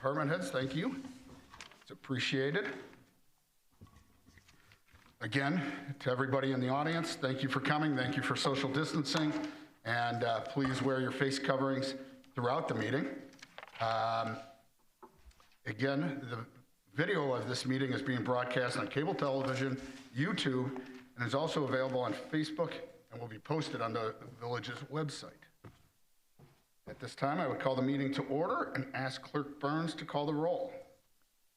department heads, thank you. It's appreciated. Again, to everybody in the audience, thank you for coming. Thank you for social distancing. And please wear your face coverings throughout the meeting. Again, the video of this meeting is being broadcast on cable television, YouTube, and is also available on Facebook and will be posted on the village's website. At this time, I would call the meeting to order and ask Clerk Burns to call the roll.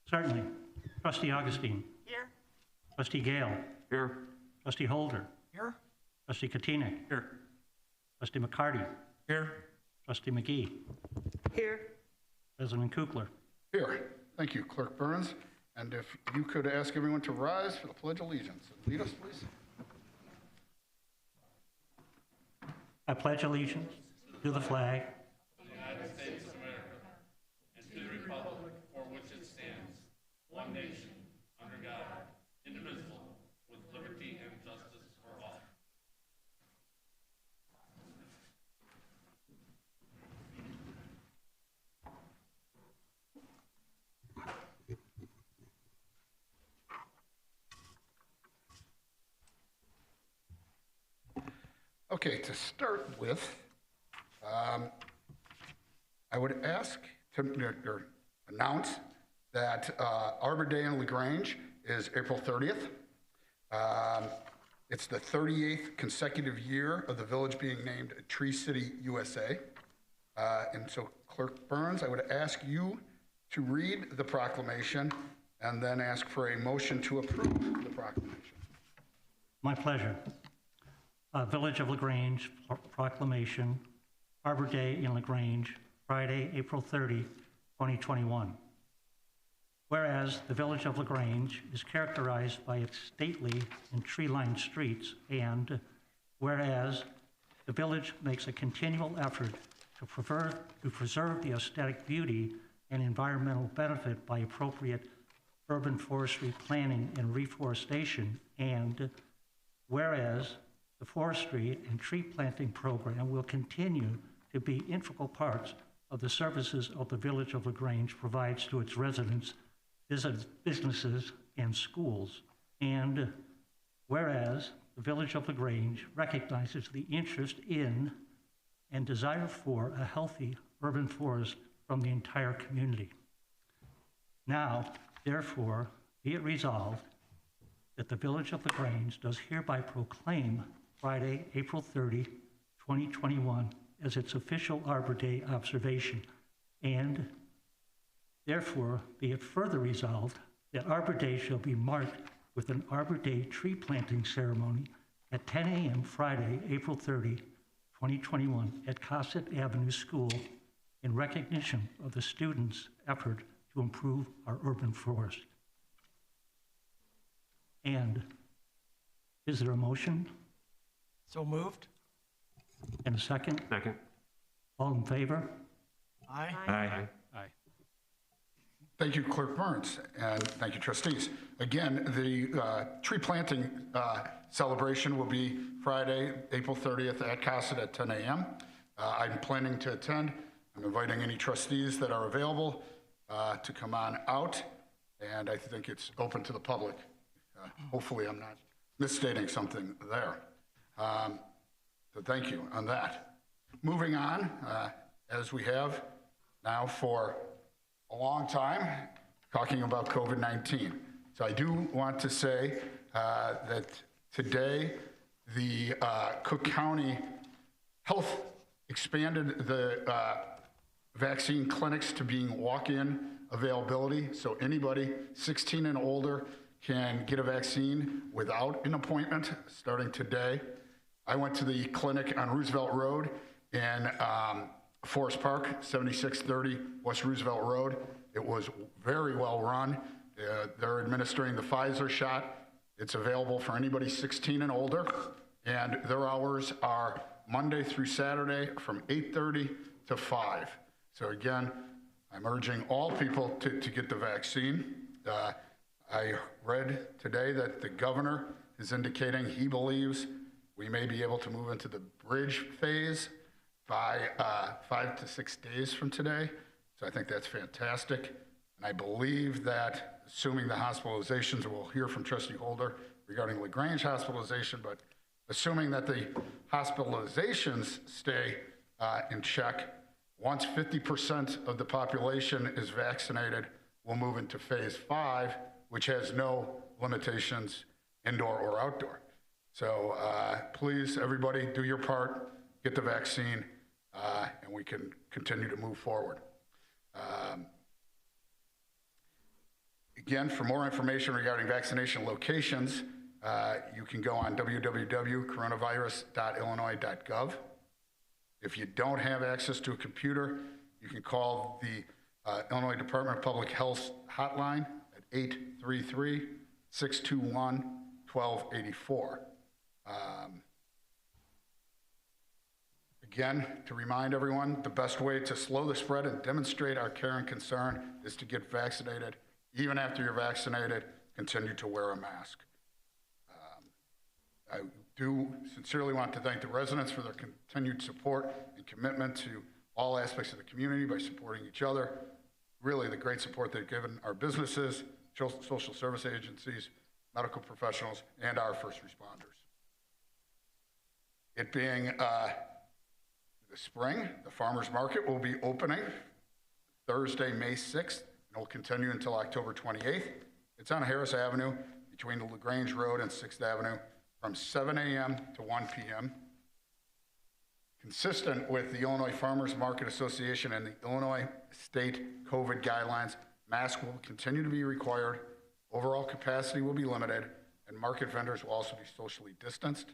Certainly. Trustee Augustine. Here. Trustee Gale. Here. Trustee Holder. Here. Trustee Katina. Here. Trustee McCarty. Here. Trustee McGee. Here. President Kukler. Here. Thank you, Clerk Burns. And if you could ask everyone to rise for the Pledge of Allegiance. Lead us, please. I pledge allegiance to the flag of the United States of America and to the republic for which it stands, one nation, under God, indivisible, with liberty and justice for all. Okay, to start with, I would ask to announce that Arbor Day in Lagrange is April 30th. It's the 38th consecutive year of the village being named Tree City, USA. And so, Clerk Burns, I would ask you to read the proclamation and then ask for a motion to approve the proclamation. My pleasure. Village of Lagrange proclamation, Arbor Day in Lagrange, Friday, April 30, 2021. Whereas the Village of Lagrange is characterized by its stately and tree-lined streets, and whereas the village makes a continual effort to preserve the aesthetic beauty and environmental benefit by appropriate urban forestry planning and reforestation, and whereas the forestry and tree planting program will continue to be integral parts of the services of the Village of Lagrange provides to its residents, businesses, and schools. And whereas the Village of Lagrange recognizes the interest in and desire for a healthy urban forest from the entire community. Now, therefore, be it resolved that the Village of Lagrange does hereby proclaim Friday, April 30, 2021 as its official Arbor Day observation, and therefore be it further resolved that Arbor Day shall be marked with an Arbor Day tree planting ceremony at 10 a.m. Friday, April 30, 2021 at Cossett Avenue School in recognition of the students' effort to improve our urban forest. And is there a motion? So moved. And a second? Second. All in favor? Aye. Aye. Thank you, Clerk Burns, and thank you, trustees. Again, the tree planting celebration will be Friday, April 30th at Cossett at 10 a.m. I'm planning to attend. I'm inviting any trustees that are available to come on out, and I think it's open to the public. Hopefully I'm not misstating something there. So thank you on that. Moving on, as we have now for a long time, talking about COVID-19. So I do want to say that today the Cook County Health expanded the vaccine clinics to being walk-in availability. So anybody 16 and older can get a vaccine without an appointment starting today. I went to the clinic on Roosevelt Road in Forest Park, 7630 West Roosevelt Road. It was very well run. They're administering the Pfizer shot. It's available for anybody 16 and older. And their hours are Monday through Saturday from 8:30 to 5. So again, I'm urging all people to get the vaccine. I read today that the governor is indicating he believes we may be able to move into the bridge phase by 5 to 6 days from today. So I think that's fantastic. And I believe that, assuming the hospitalizations, we'll hear from Trustee Holder regarding Lagrange hospitalization, but assuming that the hospitalizations stay in check, once 50% of the population is vaccinated, we'll move into phase 5, which has no limitations indoor or outdoor. So please, everybody, do your part, get the vaccine, and we can continue to move forward. Again, for more information regarding vaccination locations, you can go on www.coronavirus.illinois.gov. If you don't have access to a computer, you can call the Illinois Department of Public Health hotline at 833-621-1284. Again, to remind everyone, the best way to slow the spread and demonstrate our care and concern is to get vaccinated. Even after you're vaccinated, continue to wear a mask. I do sincerely want to thank the residents for their continued support and commitment to all aspects of the community by supporting each other. Really, the great support they've given our businesses, social service agencies, medical professionals, and our first responders. It being the spring, the farmers market will be opening Thursday, May 6th, and will continue until October 28th. It's on Harris Avenue between the Lagrange Road and 6th Avenue from 7 a.m. to 1 p.m. Consistent with the Illinois Farmers Market Association and the Illinois State COVID guidelines, masks will continue to be required, overall capacity will be limited, and market vendors will also be socially distanced.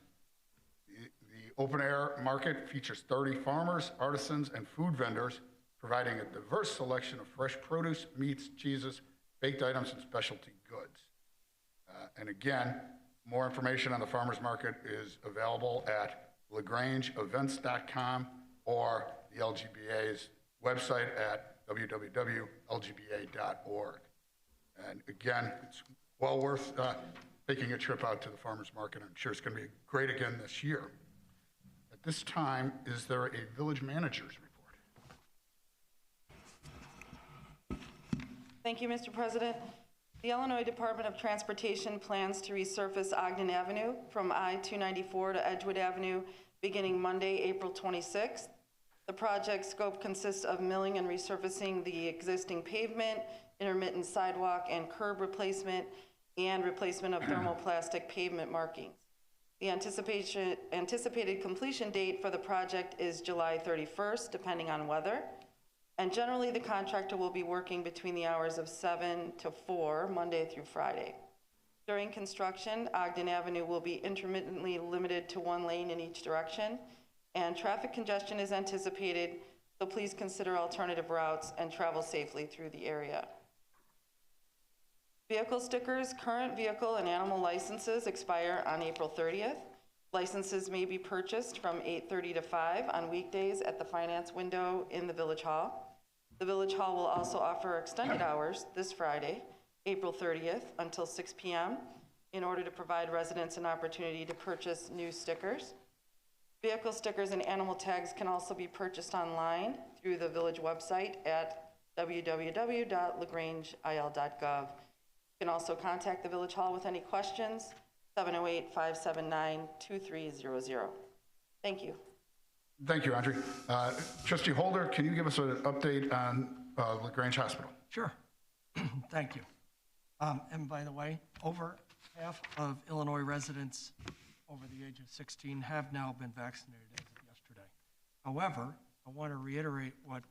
The open air market features 30 farmers, artisans, and food vendors, providing a diverse selection of fresh produce, meats, cheeses, baked items, and specialty goods. And again, more information on the farmers market is available at lagrangeevents.com or the LGBA's website at www.lgba.org. And again, it's well worth taking a trip out to the farmers market. I'm sure it's going to be great again this year. At this time, is there a village manager's report? Thank you, Mr. President. The Illinois Department of Transportation plans to resurface Ogden Avenue from I-294 to Edgewood Avenue beginning Monday, April 26th. The project scope consists of milling and resurfacing the existing pavement, intermittent sidewalk and curb replacement, and replacement of thermoplastic pavement markings. The anticipated completion date for the project is July 31st, depending on weather. And generally, the contractor will be working between the hours of 7 to 4, Monday through Friday. During construction, Ogden Avenue will be intermittently limited to one lane in each direction, and traffic congestion is anticipated, so please consider alternative routes and travel safely through the area. Vehicle stickers, current vehicle and animal licenses expire on April 30th. Licenses may be purchased from 8:30 to 5 on weekdays at the finance window in the Village Hall. The Village Hall will also offer extended hours this Friday, April 30th, until 6 p.m. in order to provide residents an opportunity to purchase new stickers. Vehicle stickers and animal tags can also be purchased online through the Village website at www.lagrangeil.gov. You can also contact the Village Hall with any questions, 708-579-2300. Thank you. Thank you, Audrey. Trustee Holder, can you give us an update on Lagrange Hospital? Sure. Thank you. And by the way, over half of Illinois residents over the age of 16 have now been vaccinated as of yesterday. However, I want to reiterate what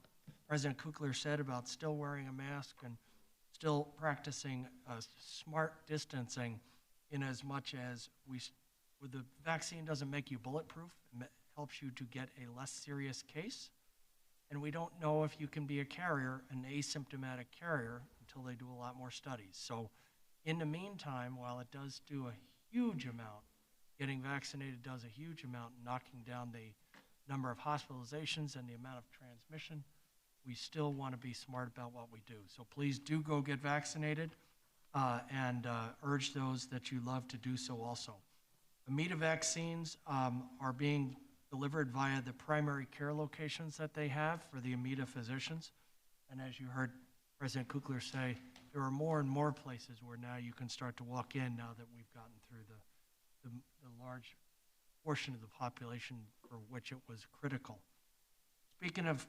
President Kukler said about still wearing a mask and still practicing smart distancing, in as much as the vaccine doesn't make you bulletproof. It helps you to get a less serious case. And we don't know if you can be a carrier, an asymptomatic carrier, until they do a lot more studies. So in the meantime, while it does do a huge amount, getting vaccinated does a huge amount, knocking down the number of hospitalizations and the amount of transmission, we still want to be smart about what we do. So please do go get vaccinated and urge those that you love to do so also. AMITA vaccines are being delivered via the primary care locations that they have for the AMITA physicians. And as you heard President Kukler say, there are more and more places where now you can start to walk in now that we've gotten through the large portion of the population for which it was critical. Speaking of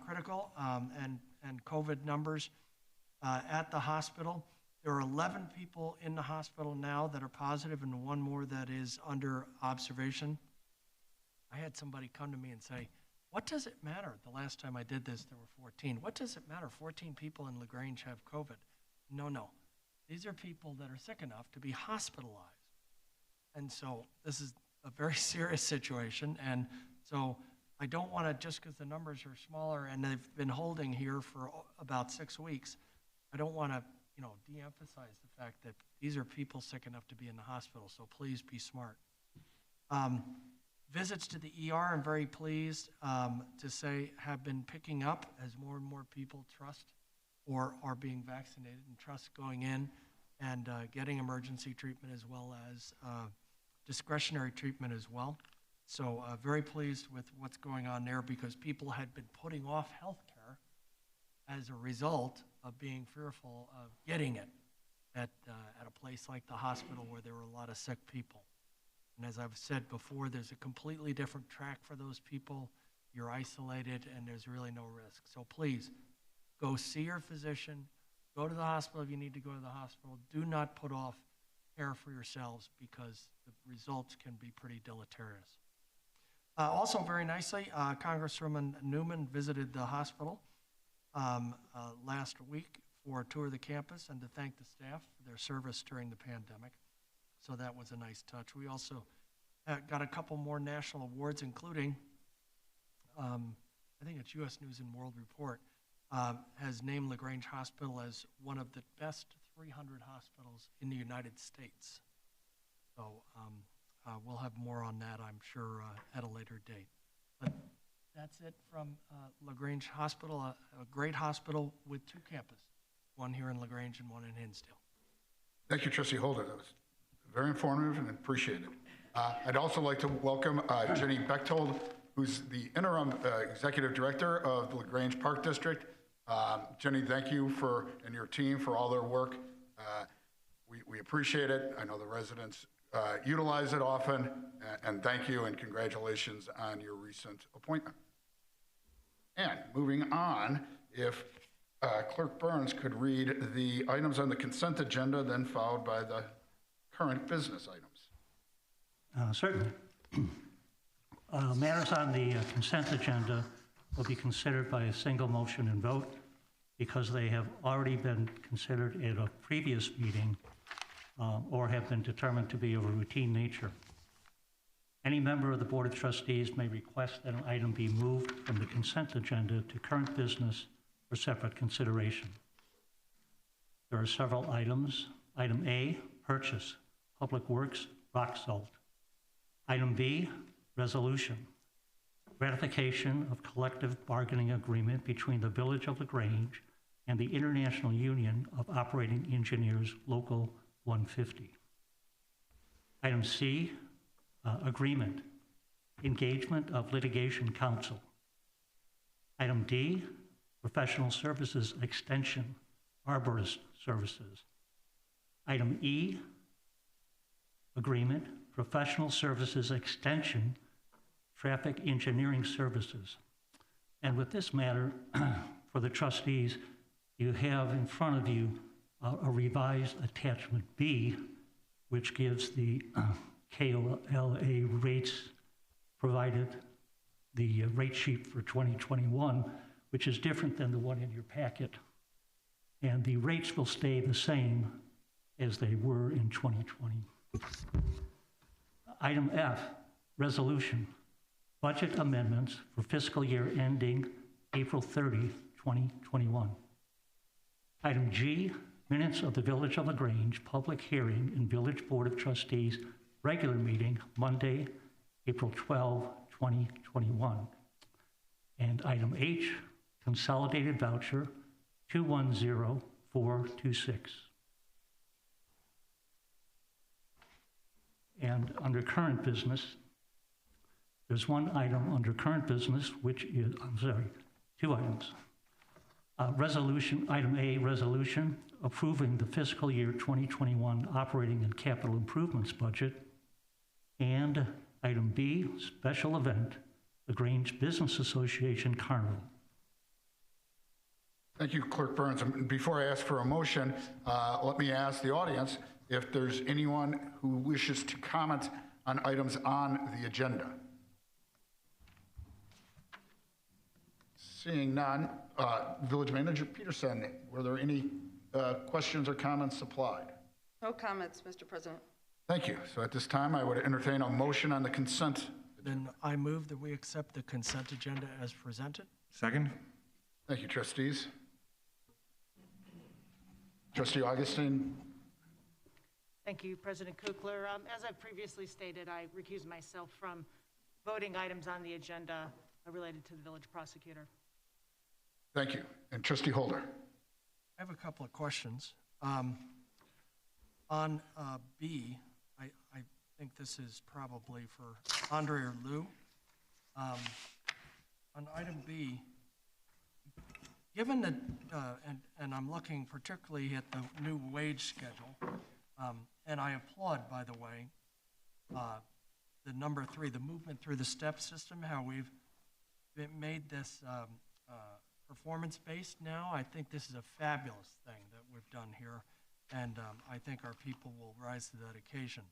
critical and COVID numbers, at the hospital, there are 11 people in the hospital now that are positive and one more that is under observation. I had somebody come to me and say, what does it matter? The last time I did this, there were 14. What does it matter? 14 people in Lagrange have COVID. No. These are people that are sick enough to be hospitalized. And so this is a very serious situation. And so I don't want to, just because the numbers are smaller and they've been holding here for about 6 weeks, I don't want to, de-emphasize the fact that these are people sick enough to be in the hospital. So please be smart. Visits to the ER, I'm very pleased to say, have been picking up as more and more people trust or are being vaccinated and trust going in and getting emergency treatment as well as discretionary treatment as well. So very pleased with what's going on there because people had been putting off health care as a result of being fearful of getting it at a place like the hospital where there were a lot of sick people. And as I've said before, there's a completely different track for those people. You're isolated and there's really no risk. So please, go see your physician, go to the hospital if you need to go to the hospital. Do not put off care for yourselves because the results can be pretty deleterious. Also very nicely, Congresswoman Newman visited the hospital last week for a tour of the campus and to thank the staff for their service during the pandemic. So that was a nice touch. We also got a couple more national awards, including, I think it's U.S. News and World Report, has named Lagrange Hospital as one of the best 300 hospitals in the United States. So we'll have more on that, I'm sure, at a later date. But that's it from Lagrange Hospital, a great hospital with 2 campuses, one here in Lagrange and one in Hinsdale. Thank you, Trustee Holder. That was very informative and appreciated. I'd also like to welcome Jenny Bechtold, who's the interim executive director of the Lagrange Park District. Jenny, thank you and your team for all their work. We appreciate it. I know the residents utilize it often, and thank you and congratulations on your recent appointment. And moving on, if Clerk Burns could read the items on the consent agenda, then followed by the current business items. Certainly. Matters on the consent agenda will be considered by a single motion and vote because they have already been considered at a previous meeting or have been determined to be of a routine nature. Any member of the Board of Trustees may request that an item be moved from the consent agenda to current business for separate consideration. There are several items. Item A, purchase, Public Works, rock salt. Item B, resolution, ratification of collective bargaining agreement between the Village of Lagrange and the International Union of Operating Engineers, Local 150. Item C, agreement, engagement of litigation counsel. Item D, professional services extension, arborist services. Item E, agreement, professional services extension, traffic engineering services. And with this matter, for the trustees, you have in front of you a revised attachment B, which gives the KOLA rates provided, the rate sheet for 2021, which is different than the one in your packet. And the rates will stay the same as they were in 2020. Item F, resolution, budget amendments for fiscal year ending April 30, 2021. Item G, minutes of the Village of Lagrange public hearing and Village Board of Trustees regular meeting Monday, April 12, 2021. And item H, consolidated voucher 210426. And under current business, there's one item under current business, which is, 2 items. Resolution, item A, resolution approving the fiscal year 2021 operating and capital improvements budget. And item B, special event, the Grange Business Association Carnival. Thank you, Clerk Burns. And before I ask for a motion, let me ask the audience if there's anyone who wishes to comment on items on the agenda. Seeing none, Village Manager Peterson, were there any questions or comments supplied? No comments, Mr. President. Thank you. So at this time, I would entertain a motion on the consent. Then I move that we accept the consent agenda as presented. Second? Thank you, trustees. Trustee Augustine. Thank you, President Kukler. As I previously stated, I recuse myself from voting items on the agenda related to the village prosecutor. Thank you. And Trustee Holder. I have a couple of questions. On B, I think this is probably for Andre or Lou. On item B, given that, and I'm looking particularly at the new wage schedule, and I applaud, by the way, the number 3, the movement through the step system, how we've made this performance-based now. I think this is a fabulous thing that we've done here, and I think our people will rise to that occasion.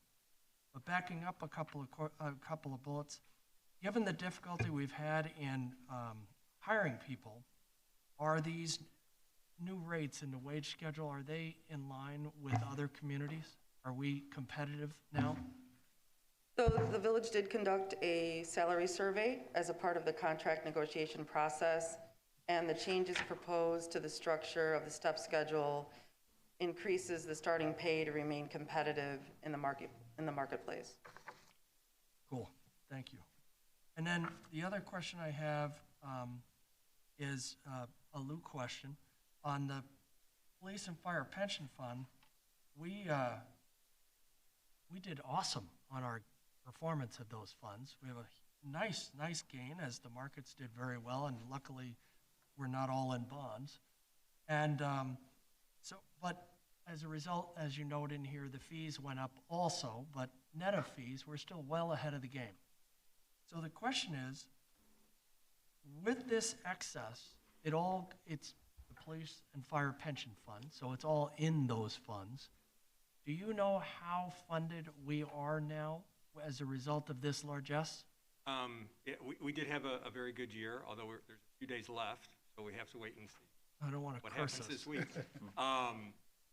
But backing up a couple of bullets, given the difficulty we've had in hiring people, are these new rates in the wage schedule, are they in line with other communities? Are we competitive now? So the village did conduct a salary survey as a part of the contract negotiation process, and the changes proposed to the structure of the step schedule increases the starting pay to remain competitive in the marketplace. Cool, thank you. And then the other question I have is a Lou question. On the Police and Fire Pension Fund, we did awesome on our performance of those funds. We have a nice gain, as the markets did very well, and luckily we're not all in bonds. And but as a result, as you note in here, the fees went up also, but net of fees, we're still well ahead of the game. So the question is, with this excess, it's the Police and Fire Pension Fund, so it's all in those funds. Do you know how funded we are now as a result of this largesse? Yeah, we did have a very good year, although there's a few days left, so we have to wait and see I don't want to what curse happens us. this week.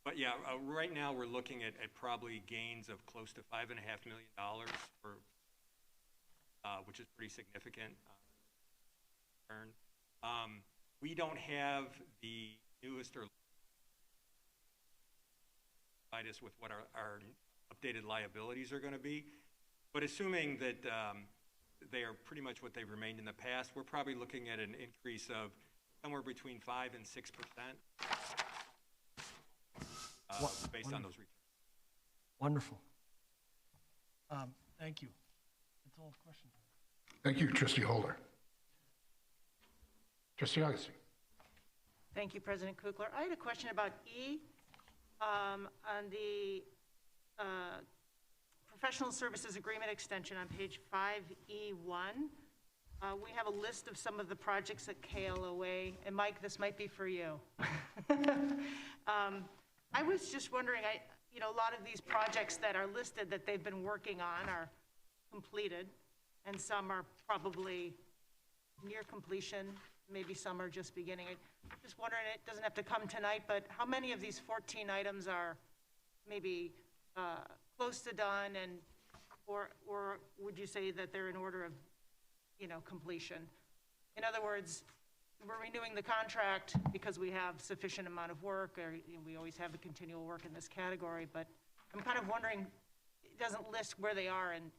But yeah, right now we're looking at probably gains of close to $5.5 million for, which is pretty significant. We don't have the newest or provide us with what our updated liabilities are going to be, but assuming that they are pretty much what they've remained in the past, we're probably looking at an increase of somewhere between 5 and 6% based on those returns. Wonderful. Thank you. That's all the questions. Thank you, Trustee Holder. Trustee Augustine. Thank you, President Kukler. I had a question about E on the professional services agreement extension on page 5E1. We have a list of some of the projects at KLOA, and Mike, this might be for you. I was just wondering, a lot of these projects that are listed that they've been working on are completed, and some are probably near completion. Maybe some are just beginning. I'm just wondering, it doesn't have to come tonight, but how many of these 14 items are maybe close to done, and or would you say that they're in order of, completion? In other words, we're renewing the contract because we have sufficient amount of work, or we always have the continual work in this category, but I'm kind of wondering, it doesn't list where they are, and,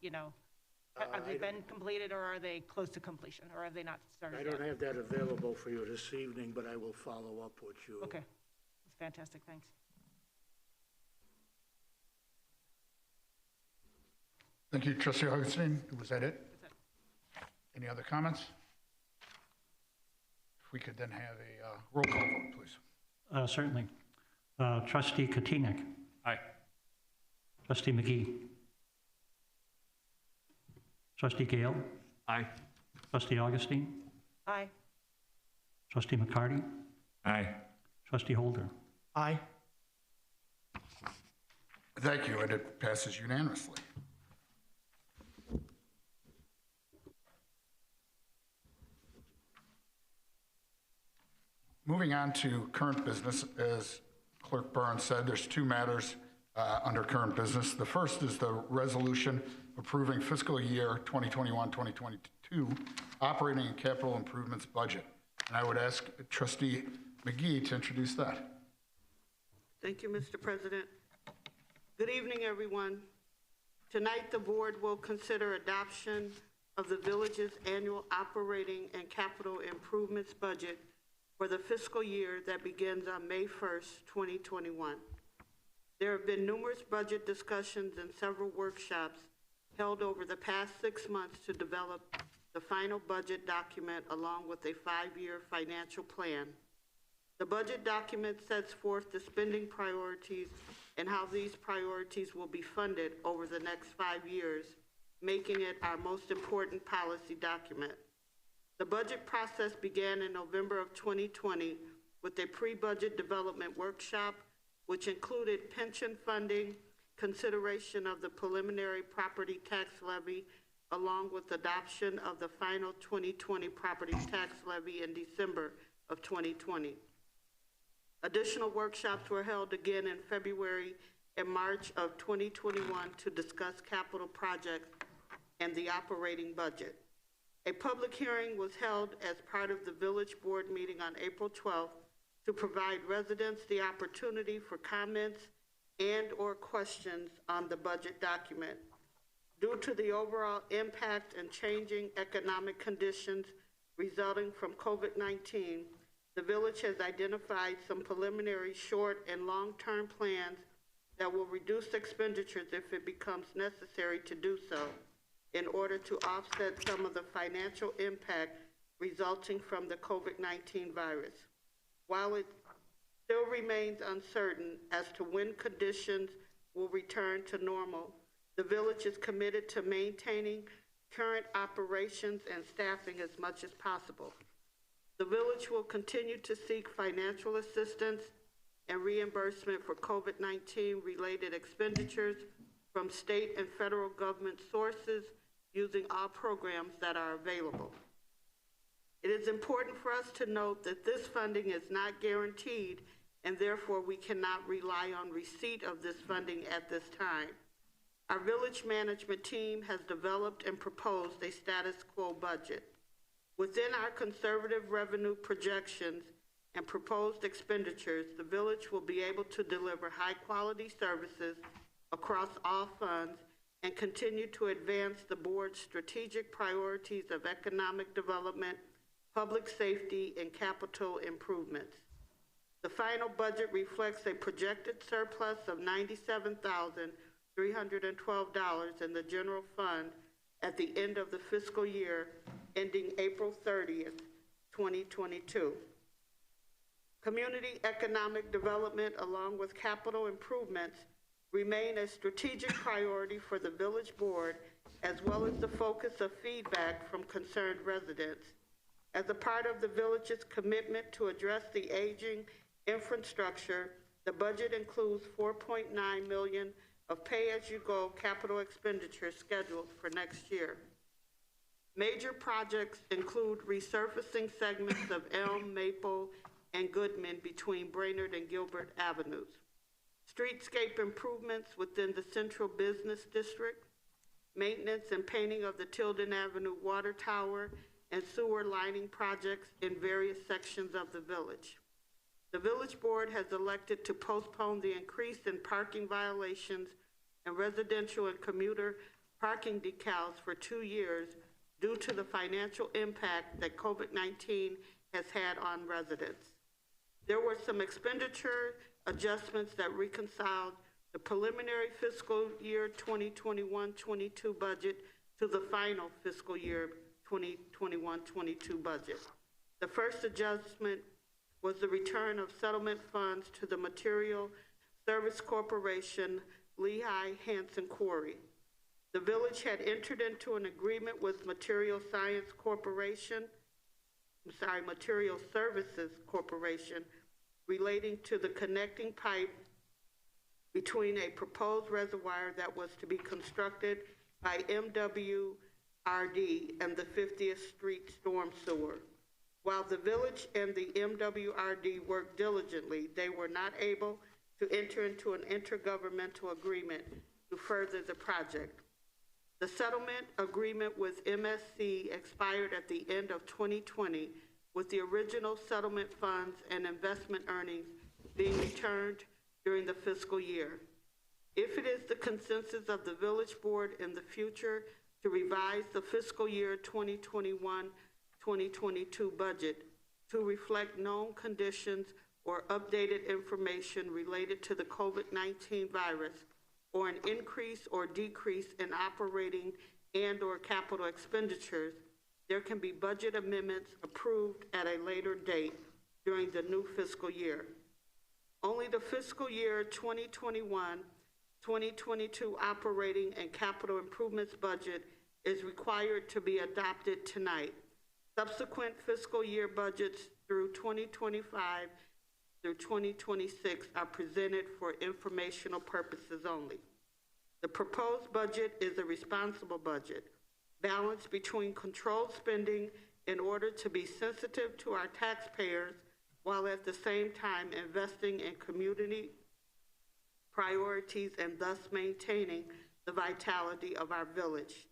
have they been completed, or are they close to completion, or have they not started I yet? don't have that available for you this evening, but I will follow up with you. Okay, that's fantastic, thanks. Thank you, Trustee Augustine. Was that it? That's it. Any other comments? If we could then have a roll call vote, please. Certainly. Trustee Katina. Aye. Trustee McGee. Trustee Gale. Aye. Trustee Augustine. Aye. Trustee McCarty. Aye. Trustee Holder. Aye. Thank you, and it passes unanimously. Moving on to current business, as Clerk Burns said, there's two matters under current business. The first is the resolution approving fiscal year 2021-2022 operating and capital improvements budget. And I would ask Trustee McGee to introduce that. Thank you, Mr. President. Good evening, everyone. Tonight, the board will consider adoption of the village's annual operating and capital improvements budget for the fiscal year that begins on May 1st, 2021. There have been numerous budget discussions and several workshops held over the past 6 months to develop the final budget document along with a 5-year financial plan. The budget document sets forth the spending priorities and how these priorities will be funded over the next 5 years, making it our most important policy document. The budget process began in November of 2020 with a pre-budget development workshop, which included pension funding, consideration of the preliminary property tax levy, along with adoption of the final 2020 property tax levy in December of 2020. Additional workshops were held again in February and March of 2021 to discuss capital projects and the operating budget. A public hearing was held as part of the village board meeting on April 12th to provide residents the opportunity for comments and/or questions on the budget document. Due to the overall impact and changing economic conditions resulting from COVID-19, the village has identified some preliminary short and long-term plans that will reduce expenditures if it becomes necessary to do so in order to offset some of the financial impact resulting from the COVID-19 virus. While it still remains uncertain as to when conditions will return to normal, the village is committed to maintaining current operations and staffing as much as possible. The village will continue to seek financial assistance and reimbursement for COVID-19 related expenditures from state and federal government sources using all programs that are available. It is important for us to note that this funding is not guaranteed, and therefore we cannot rely on receipt of this funding at this time. Our village management team has developed and proposed a status quo budget. Within our conservative revenue projections and proposed expenditures, the village will be able to deliver high-quality services across all funds and continue to advance the board's strategic priorities of economic development, public safety, and capital improvements. The final budget reflects a projected surplus of $97,312 in the general fund at the end of the fiscal year ending April 30th, 2022. Community economic development along with capital improvements remain a strategic priority for the village board, as well as the focus of feedback from concerned residents. As a part of the village's commitment to address the aging infrastructure, the budget includes $4.9 million of pay-as-you-go capital expenditures scheduled for next year. Major projects include resurfacing segments of Elm, Maple, and Goodman between Brainerd and Gilbert Avenues, streetscape improvements within the Central Business District, maintenance and painting of the Tilden Avenue Water Tower, and sewer lining projects in various sections of the village. The village board has elected to postpone the increase in parking violations and residential and commuter parking decals for 2 years due to the financial impact that COVID-19 has had on residents. There were some expenditure adjustments that reconciled the preliminary fiscal year 2021-22 budget to the final fiscal year 2021-22 budget. The first adjustment was the return of settlement funds to the Material Service Corporation, Lehigh Hanson Quarry. The village had entered into an agreement with Material Services Corporation relating to the connecting pipe between a proposed reservoir that was to be constructed by MWRD and the 50th Street storm sewer. While the village and the MWRD worked diligently, they were not able to enter into an intergovernmental agreement to further the project. The settlement agreement with MSC expired at the end of 2020, with the original settlement funds and investment earnings being returned during the fiscal year. If it is the consensus of the village board in the future to revise the fiscal year 2021-2022 budget to reflect known conditions or updated information related to the COVID-19 virus, or an increase or decrease in operating and/or capital expenditures, there can be budget amendments approved at a later date during the new fiscal year. Only the fiscal year 2021-2022 operating and capital improvements budget is required to be adopted tonight. Subsequent fiscal year budgets through 2025 through 2026 are presented for informational purposes only. The proposed budget is a responsible budget, balanced between controlled spending in order to be sensitive to our taxpayers, while at the same time investing in community priorities and thus maintaining the vitality of our village.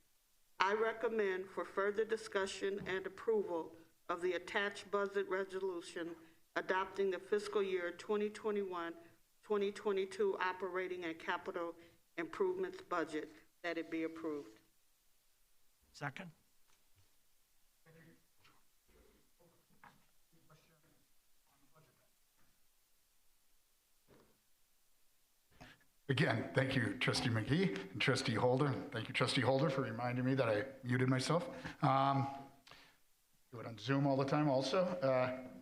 I recommend for further discussion and approval of the attached budget resolution adopting the fiscal year 2021-2022 operating and capital improvements budget, that it be approved. Second? Again, thank you, Trustee McGee and Trustee Holder. Thank you, Trustee Holder, for reminding me that I muted myself. Do it on Zoom all the time also.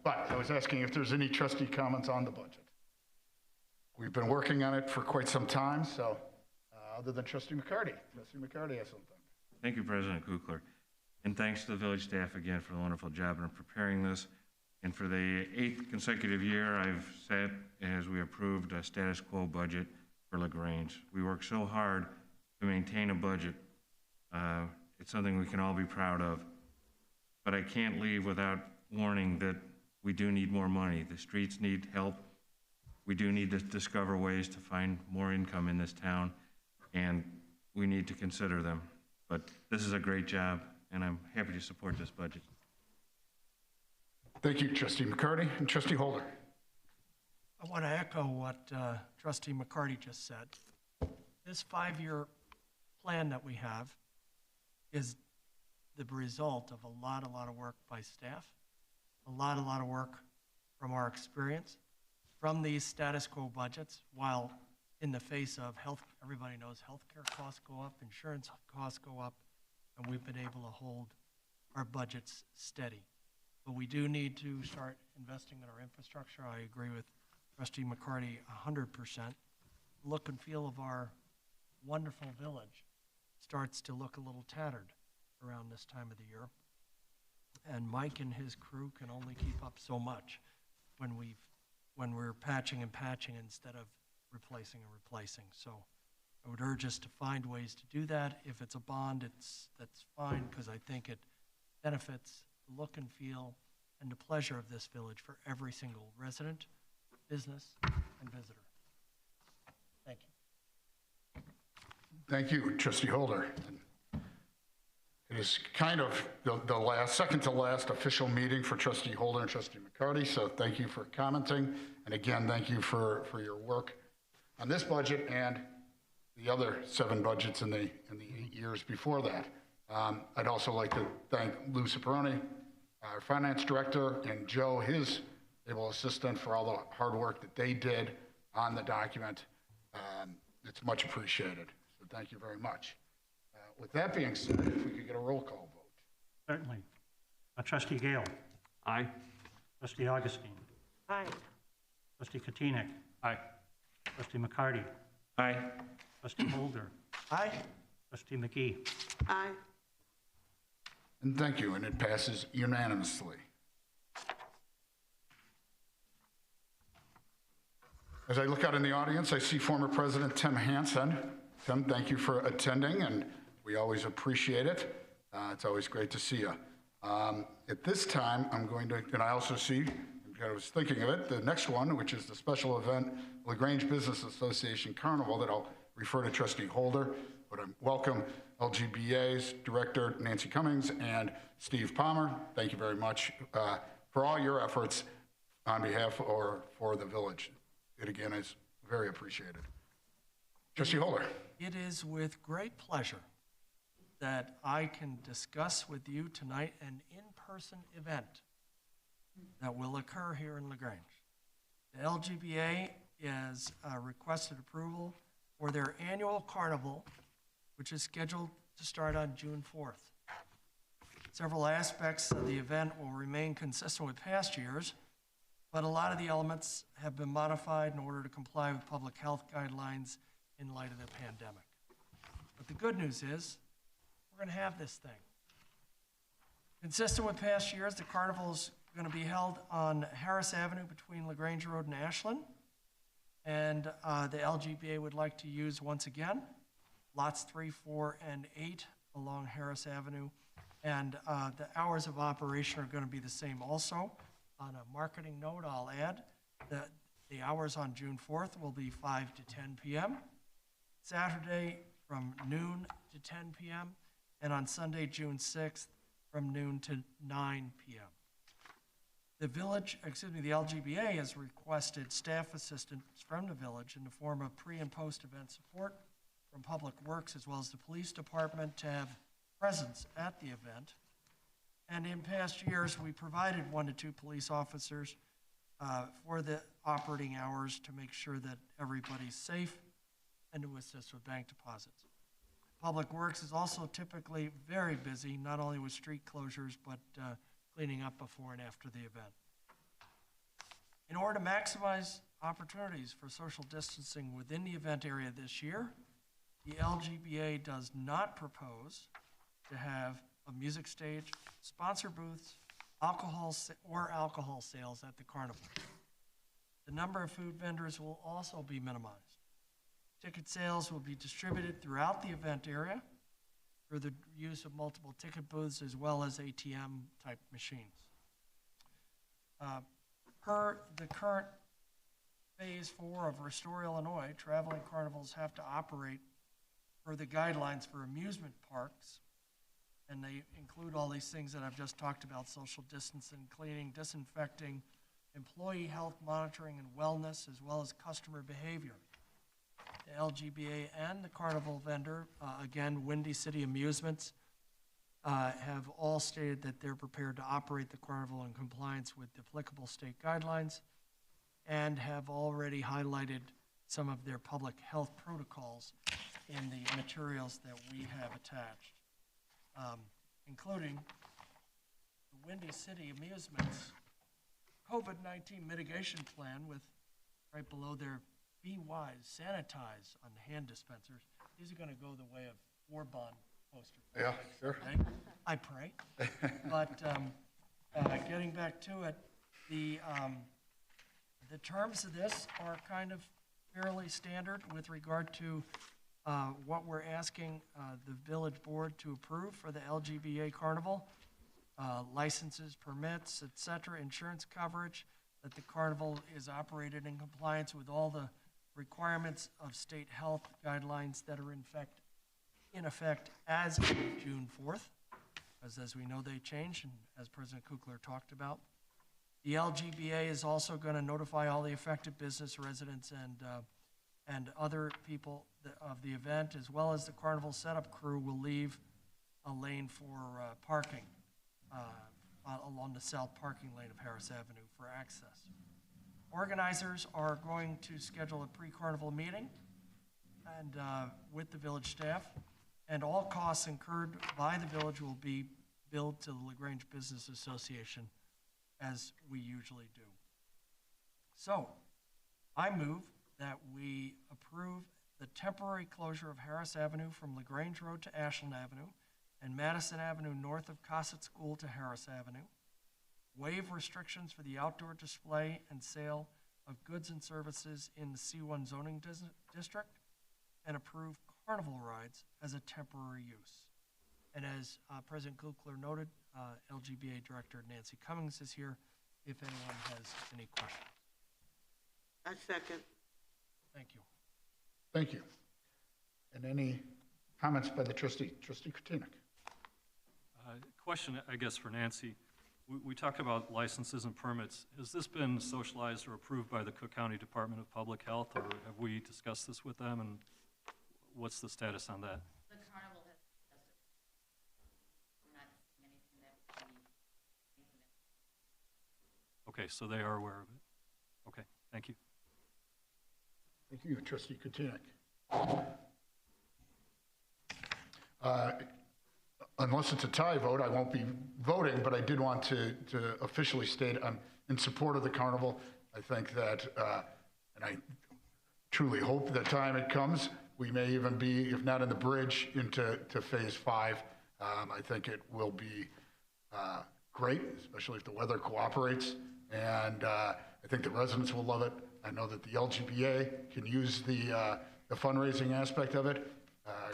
But I was asking if there's any trustee comments on the budget. We've been working on it for quite some time, so other than Trustee McCarty. Trustee McCarty has something. Thank you, President Kukler. And thanks to the village staff again for the wonderful job in preparing this. And for the 8th consecutive year, I've sat as we approved a status quo budget for Lagrange. We worked so hard to maintain a budget. It's something we can all be proud of. But I can't leave without warning that we do need more money. The streets need help. We do need to discover ways to find more income in this town, and we need to consider them. But this is a great job, and I'm happy to support this budget. Thank you, Trustee McCarty and Trustee Holder. I want to echo what Trustee McCarty just said. This 5-year plan that we have is the result of a lot of work by staff, a lot of work from our experience, from these status quo budgets, while in the face of health, everybody knows healthcare costs go up, insurance costs go up, and we've been able to hold our budgets steady. But we do need to start investing in our infrastructure. I agree with Trustee McCarty 100%. Look and feel of our wonderful village starts to look a little tattered around this time of the year. And Mike and his crew can only keep up so much when we're patching and patching instead of replacing and replacing. So I would urge us to find ways to do that. If it's a bond, that's fine, because I think it benefits the look and feel and the pleasure of this village for every single resident, business, and visitor. Thank you. Thank you, Trustee Holder. It is kind of the second to last official meeting for Trustee Holder and Trustee McCarty, so thank you for commenting. And again, thank you for your work on this budget and the other 7 budgets in the 8 years before that. I'd also like to thank Lou Ciperoni, our finance director, and Joe, his able assistant, for all the hard work that they did on the document. It's much appreciated, so thank you very much. With that being said, if we could get a roll call vote. Certainly. Trustee Gale. Aye. Trustee Augustine. Aye. Trustee Katina. Aye. Trustee McCarty. Aye. Trustee Holder. Aye. Trustee McGee. Aye. And thank you, and it passes unanimously. As I look out in the audience, I see former President Tim Hansen. Tim, thank you for attending, and we always appreciate it. It's always great to see you. At this time, I'm going to, and I also see, I was thinking of it, the next one, which is the special event, Lagrange Business Association Carnival, that I'll refer to Trustee Holder, but I welcome LGBA's Director Nancy Cummings and Steve Palmer. Thank you very much for all your efforts on behalf or for the village. It again is very appreciated. Trustee Holder. It is with great pleasure that I can discuss with you tonight an in-person event that will occur here in Lagrange. The LGBA has requested approval for their annual carnival, which is scheduled to start on June 4th. Several aspects of the event will remain consistent with past years, but a lot of the elements have been modified in order to comply with public health guidelines in light of the pandemic. But the good news is, we're going to have this thing. Consistent with past years, the carnival is going to be held on Harris Avenue between Lagrange Road and Ashland. And the LGBA would like to use, once again, lots 3, 4, and 8 along Harris Avenue. And the hours of operation are going to be the same also. On a marketing note, I'll add that the hours on June 4th will be 5 to 10 p.m., Saturday from noon to 10 p.m., and on Sunday, June 6th, from noon to 9 p.m. The LGBA has requested staff assistance from the village in the form of pre- and post-event support from Public Works as well as the police department to have presence at the event. And in past years, we provided 1 to 2 police officers for the operating hours to make sure that everybody's safe and to assist with bank deposits. Public Works is also typically very busy, not only with street closures, but cleaning up before and after the event. In order to maximize opportunities for social distancing within the event area this year, the LGBA does not propose to have a music stage, sponsor booths, alcohol sales at the carnival. The number of food vendors will also be minimized. Ticket sales will be distributed throughout the event area through the use of multiple ticket booths as well as ATM-type machines. Per the current Phase 4 of Restore Illinois, traveling carnivals have to operate per the guidelines for amusement parks, and they include all these things that I've just talked about: social distancing, cleaning, disinfecting, employee health monitoring and wellness, as well as customer behavior. The LGBA and the carnival vendor, again, Windy City Amusements, have all stated that they're prepared to operate the carnival in compliance with applicable state guidelines and have already highlighted some of their public health protocols in the materials that we have attached, including the Windy City Amusements COVID-19 mitigation plan with right below their Be Wise, sanitize on the hand dispensers. These are going to go the way of war bond posters. Yeah, sure. Okay? I pray. But getting back to it, the terms of this are kind of fairly standard with regard to what we're asking the village board to approve for the LGBA Carnival. Licenses, permits, et cetera, insurance coverage, that the carnival is operated in compliance with all the requirements of state health guidelines that are in effect as of June 4th, as we know they change, and as President Kukler talked about. The LGBA is also going to notify all the affected business residents and other people of the event, as well as the carnival setup crew will leave a lane for parking along the south parking lane of Harris Avenue for access. Organizers are going to schedule a pre-carnival meeting and with the village staff, and all costs incurred by the village will be billed to the Lagrange Business Association as we usually do. So, I move that we approve the temporary closure of Harris Avenue from Lagrange Road to Ashland Avenue and Madison Avenue north of Cossett School to Harris Avenue, waive restrictions for the outdoor display and sale of goods and services in the C1 zoning district, and approve carnival rides as a temporary use. And as President Kukler noted, LGBA Director Nancy Cummings is here if anyone has any questions. I second. Thank you. Thank you. And any comments by the trustee? Trustee Katina? Question, I guess, for Nancy. We talked about licenses and permits. Has this been socialized or approved by the Cook County Department of Public Health, or have we discussed this with them, and what's the status on that? The carnival has discussed it. I'm not seeing anything that we need. Okay, so they are aware of it. Okay, thank you. Thank you, Trustee Katina. Unless it's a tie vote, I won't be voting, but I did want to officially state I'm in support of the carnival. I think that, and I truly hope the time it comes, we may even be, if not in the bridge, into phase 5. I think it will be great, especially if the weather cooperates, and I think the residents will love it. I know that the LGBA can use the fundraising aspect of it.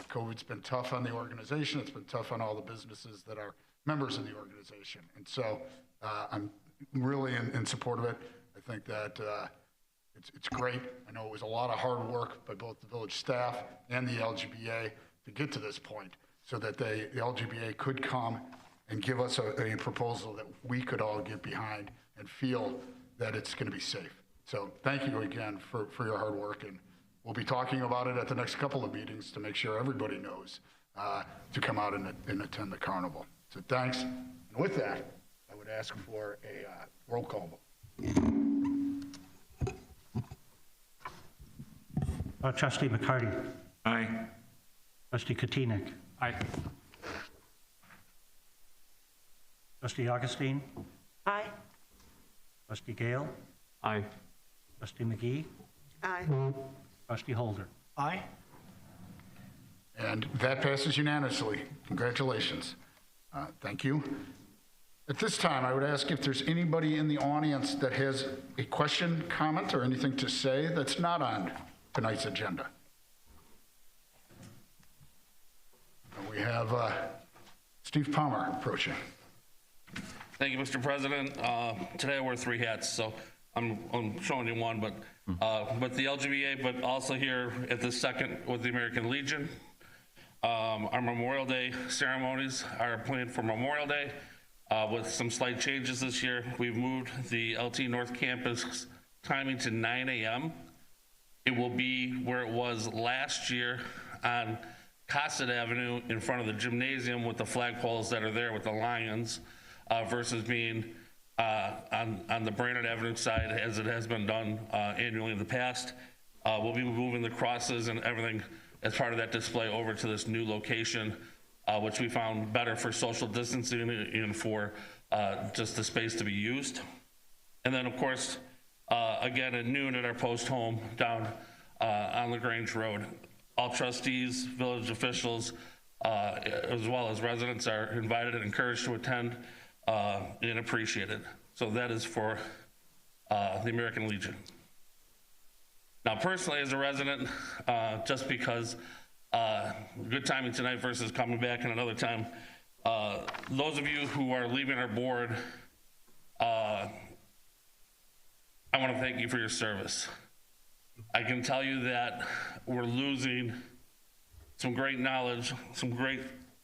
COVID's been tough on the organization. It's been tough on all the businesses that are members of the organization. And so I'm really in support of it. I think that it's great. I know it was a lot of hard work by both the village staff and the LGBA to get to this point so that the LGBA could come and give us a proposal that we could all get behind and feel that it's going to be safe. So thank you again for your hard work, and we'll be talking about it at the next couple of meetings to make sure everybody knows to come out and attend the carnival. So thanks. And with that, I would ask for a roll call vote. Trustee McCarty. Aye. Trustee Katina. Aye. Trustee Augustine. Aye. Trustee Gale. Aye. Trustee McGee. Aye. Trustee Holder. Aye. And that passes unanimously. Congratulations. Thank you. At this time, I would ask if there's anybody in the audience that has a question, comment, or anything to say that's not on tonight's agenda. And we have Steve Palmer approaching. Thank you, Mr. President. Today I wear 3 hats, so I'm showing you one, but the LGBA, but also here at the second with the American Legion. Our Memorial Day ceremonies are planned for Memorial Day with some slight changes this year. We've moved the LT North Campus timing to 9 a.m. It will be where it was last year on Cossett Avenue in front of the gymnasium with the flagpoles that are there with the lions versus being on the Brandon Avenue side as it has been done annually in the past. We'll be moving the crosses and everything as part of that display over to this new location, which we found better for social distancing and for just the space to be used. And then, of course, again at noon at our post home down on Lagrange Road. All trustees, village officials, as well as residents are invited and encouraged to attend and appreciated. So that is for the American Legion. Now, personally, as a resident, just because good timing tonight versus coming back in another time, those of you who are leaving our board, I want to thank you for your service. I can tell you that we're losing some great knowledge, some great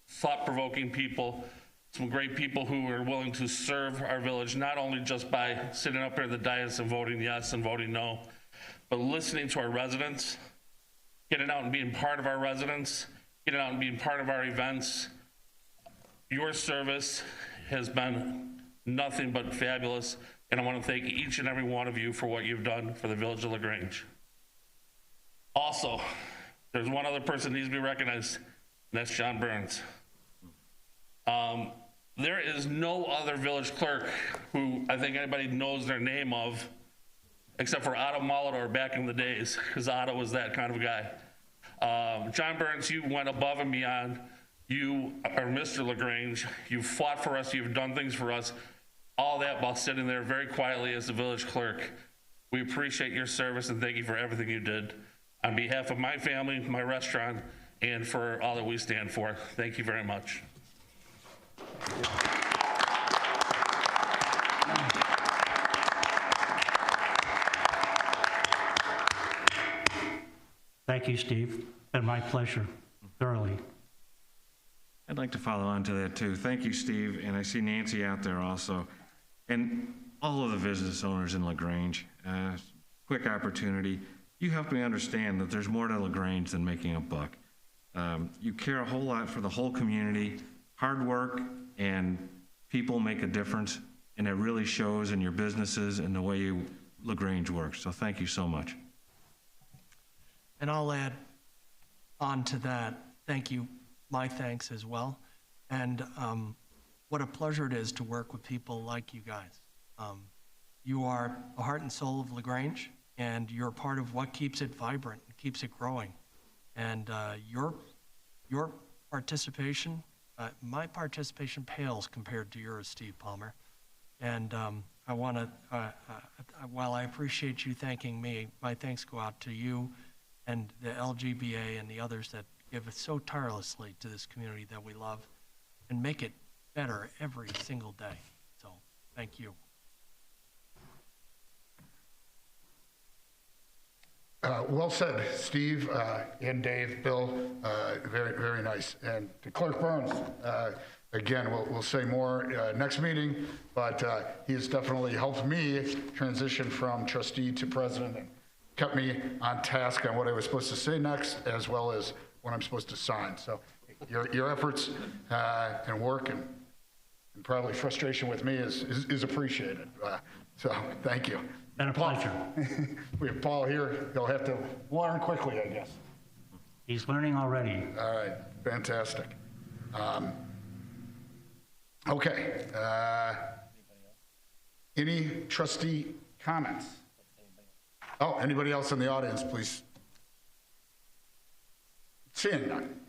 thought-provoking people, some great people who are willing to serve our village, not only just by sitting up here at the dais and voting yes and voting no, but listening to our residents, getting out and being part of our residents, getting out and being part of our events. Your service has been nothing but fabulous, and I want to thank each and every one of you for what you've done for the village of Lagrange. Also, there's one other person that needs to be recognized, and that's John Burns. There is no other village clerk who I think anybody knows their name of, except for Otto Molitor back in the days, because Otto was that kind of guy. John Burns, you went above and beyond. You are Mr. Lagrange. You fought for us. You've done things for us. All that while sitting there very quietly as the village clerk. We appreciate your service and thank you for everything you did. On behalf of my family, my restaurant, and for all that we stand for, thank you very much. Thank you, Steve. Been my pleasure, thoroughly. I'd like to follow on to that too. Thank you, Steve, and I see Nancy out there also. And all of the business owners in Lagrange, quick opportunity. You helped me understand that there's more to Lagrange than making a buck. You care a whole lot for the whole community. Hard work and people make a difference, and it really shows in your businesses and the way Lagrange works. So thank you so much. And I'll add on to that, thank you, my thanks as well. And what a pleasure it is to work with people like you guys. You are the heart and soul of Lagrange, and you're part of what keeps it vibrant and keeps it growing. And your participation, my participation pales compared to yours, Steve Palmer. And I want to, while I appreciate you thanking me, my thanks go out to you and the LGBA and the others that give so tirelessly to this community that we love and make it better every single day. So thank you. Well said, Steve and Dave, Bill, very, very nice. And to Clerk Burns, again, we'll say more next meeting, but he has definitely helped me transition from trustee to president and kept me on task on what I was supposed to say next, as well as what I'm supposed to sign. So your efforts and work and probably frustration with me is appreciated. So thank you. Been a pleasure. We have Paul here. He'll have to learn quickly, I guess. He's learning already. All right, fantastic. Okay. Any trustee comments? Oh, anybody else in the audience, please? Seeing none,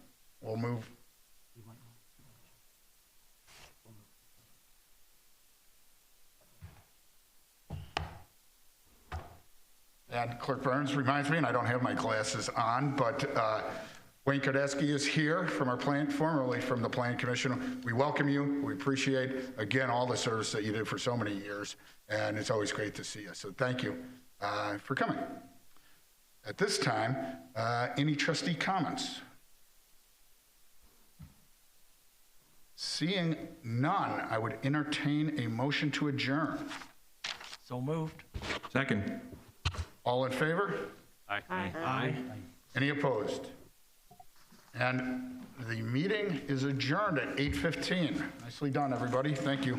we'll move. And Clerk Burns reminds me, and I don't have my glasses on, but Wayne Kodesky is here from our plan, formerly from the Plan Commission. We welcome you. We appreciate, again, all the service that you did for so many years, and it's always great to see you. So thank you for coming. At this time, any trustee comments? Seeing none, I would entertain a motion to adjourn. So moved. Second. All in favor? Aye. Aye. Any opposed? And the meeting is adjourned at 8:15. Nicely done, everybody. Thank you.